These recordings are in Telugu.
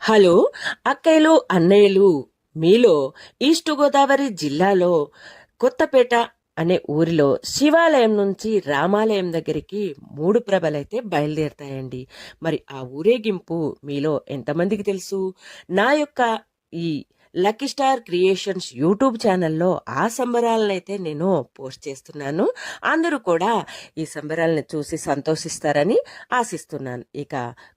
హలో అక్కయ్యలు అన్నయ్యలు, మీలో ఈస్ట్ గోదావరి జిల్లాలో కొత్తపేట అనే ఊరిలో శివాలయం నుంచి రామాలయం దగ్గరికి 3 ప్రభలైతే బయలుదేరుతాయండి. మరి ఆ ఊరేగింపు మీలో ఎంతమందికి తెలుసు? నా యొక్క ఈ లక్కీ స్టార్ క్రియేషన్స్ యూట్యూబ్ ఛానల్లో ఆ సంబరాలనైతే నేను పోస్ట్ చేస్తున్నాను. అందరూ కూడా ఈ సంబరాలను చూసి సంతోషిస్తారని ఆశిస్తున్నాను. ఇక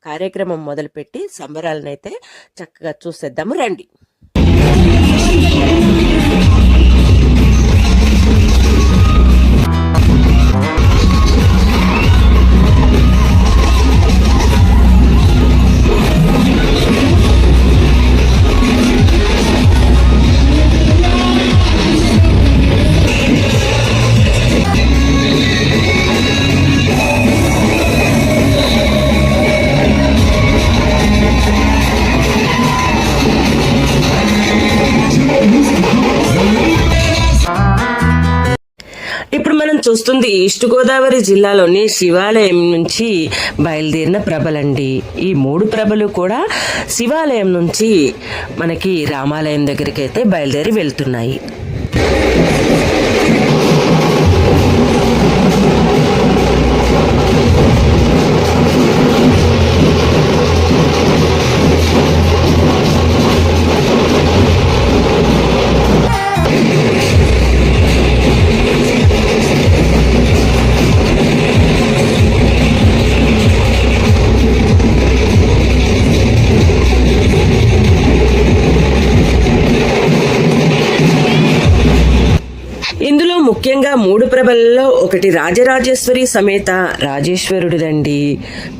కార్యక్రమం మొదలుపెట్టి సంబరాలనైతే చక్కగా చూసేద్దాము రండి. ఇప్పుడు మనం చూస్తుంది ఈస్ట్ గోదావరి జిల్లాలోని శివాలయం నుంచి బయలుదేరిన ప్రభలండి. ఈ 3 ప్రభలు కూడా శివాలయం నుంచి మనకి రామాలయం దగ్గరికి అయితే బయలుదేరి వెళ్తున్నాయి. ఇందులో ముఖ్యంగా 3 ప్రభలలో ఒకటి రాజరాజేశ్వరి సమేత రాజేశ్వరుడిదండి.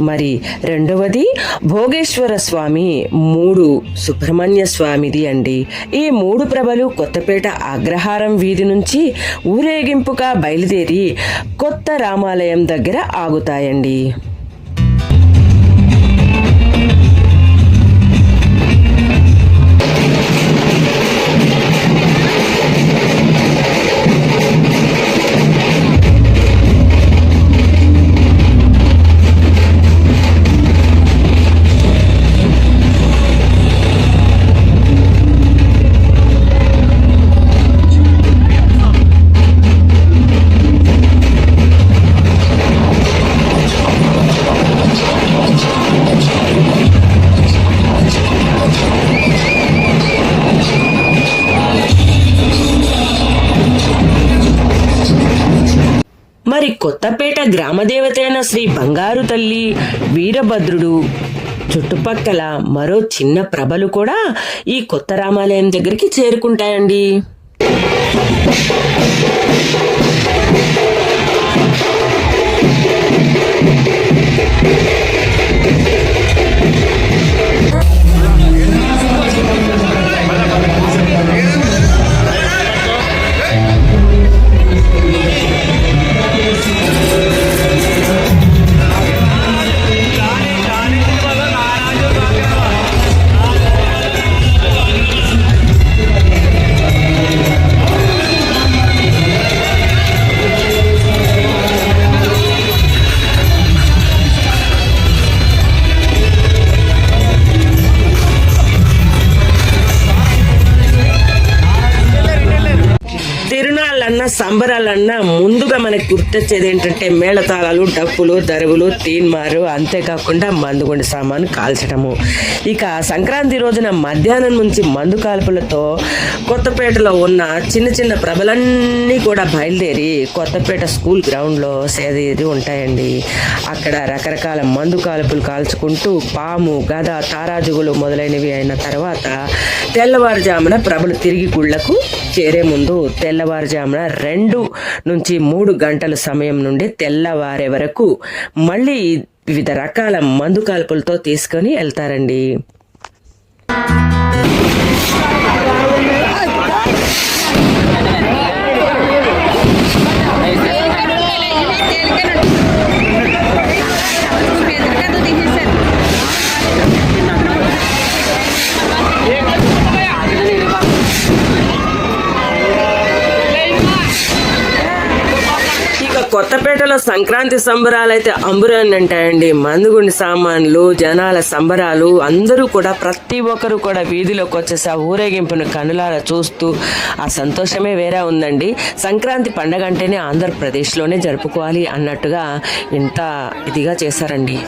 మరి రెండవది భోగేశ్వర స్వామి, 3 సుబ్రహ్మణ్య స్వామిది అండి. ఈ 3 ప్రభలు కొత్తపేట అగ్రహారం వీధి నుంచి ఊరేగింపుగా బయలుదేరి కొత్త రామాలయం దగ్గర ఆగుతాయండి. మరి కొత్తపేట గ్రామదేవతైన శ్రీ బంగారు తల్లి, వీరభద్రుడు, చుట్టుపక్కల మరో చిన్న ప్రభలు కూడా ఈ కొత్త రామాలయం దగ్గరికి చేరుకుంటాయండి. సంబరాలన్నా ముందుగా మనకి గుర్తొచ్చేది ఏంటంటే మేళతాళాలు, డప్పులు, దరువులు, తీన్మారు, అంతేకాకుండా మందుగుండి సామాను కాల్చడము. ఇక సంక్రాంతి రోజున మధ్యాహ్నం నుంచి మందు కాల్పులతో కొత్తపేటలో ఉన్న చిన్న చిన్న ప్రభలన్నీ కూడా బయలుదేరి కొత్తపేట స్కూల్ గ్రౌండ్లో సేదేరి ఉంటాయండి. అక్కడ రకరకాల మందు కాల్పులు కాల్చుకుంటూ పాము, గద, తారాజుగులు మొదలైనవి అయిన తర్వాత తెల్లవారుజామున ప్రభలు తిరిగి గుళ్లకు చేరే ముందు తెల్లవారుజామున 2 నుంచి 3 గంటల సమయం నుండి తెల్లవారే వరకు మళ్ళీ వివిధ రకాల మందు కాల్పులతో తీసుకొని వెళ్తారండి. కొత్తపేటలో సంక్రాంతి సంబరాలు అయితే అంబురాన్ని అంటాయండి. మందుగుండి సామాన్లు, జనాల సంబరాలు, అందరూ కూడా ప్రతి ఒక్కరు కూడా వీధిలోకి వచ్చేసి ఆ ఊరేగింపును కనులారా చూస్తూ ఆ సంతోషమే వేరే ఉందండి. సంక్రాంతి పండగ అంటేనే ఆంధ్రప్రదేశ్లోనే జరుపుకోవాలి అన్నట్టుగా ఇంత ఇదిగా చేశారండి.